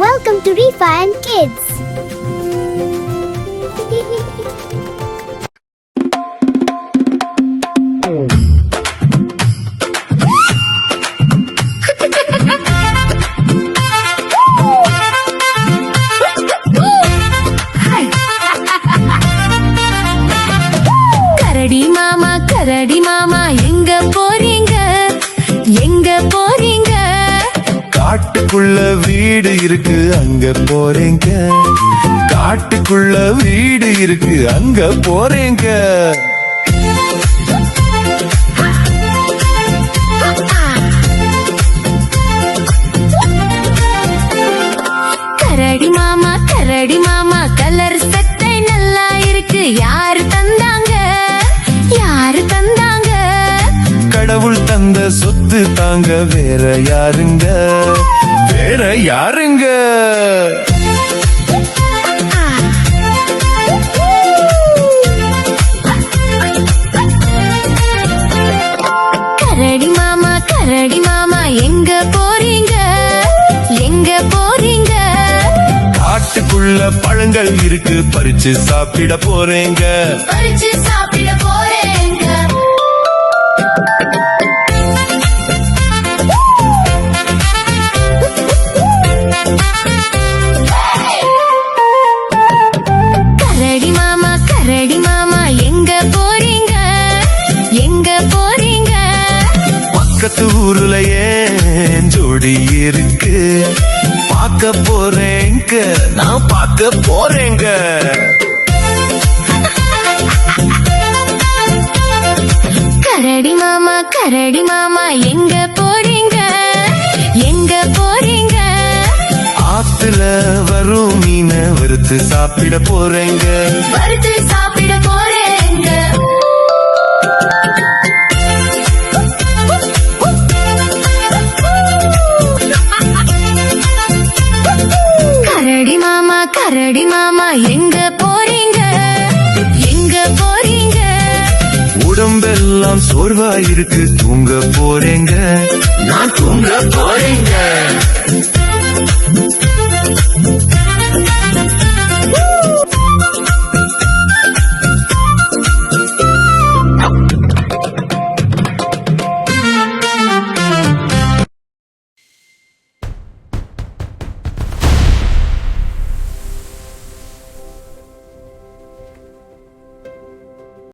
Welcome to Rifa and Kids. கரடி மாமா எங்க போறீங்க எங்க போறீங்க? காட்டுக்குள்ள வீடு இருக்கு அங்க போறேங்க. காட்டுக்குள்ள வீடு இருக்கு அங்க போறேங்க. கரடி மாமா கலர் சட்டை நல்லா இருக்கு. யாரு தந்தாங்க யாரு தந்தாங்க? கடவுள் தந்த சொத்து தாங்க, வேற யாருங்க வேற யாருங்க? கரடி மாமா எங்க போறீங்க எங்க போறீங்க? காட்டுக்குள்ள பழங்கள் இருக்கு, பறிச்சு சாப்பிட போறேங்க. பறிச்சு சாப்பிட போறேங்க. கரடி மாமா எங்க போறீங்க எங்க போறீங்க? பக்கத்து ஊர்ல ஏன் ஜோடி இருக்கு, பார்க்க போறேங்க. நான் பார்க்க போறேங்க. கரடி மாமா எங்க போறீங்க எங்க போறீங்க? ஆத்துல வரும் மீன வறுத்து சாப்பிட போறேங்க. வறுத்து சாப்பிட போறேங்க. கரடி மாமா எங்க போறீங்க எங்க போறீங்க? உடம்பெல்லாம் சோர்வா இருக்கு, தூங்க போறேங்க. நான் தூங்க போறேங்க.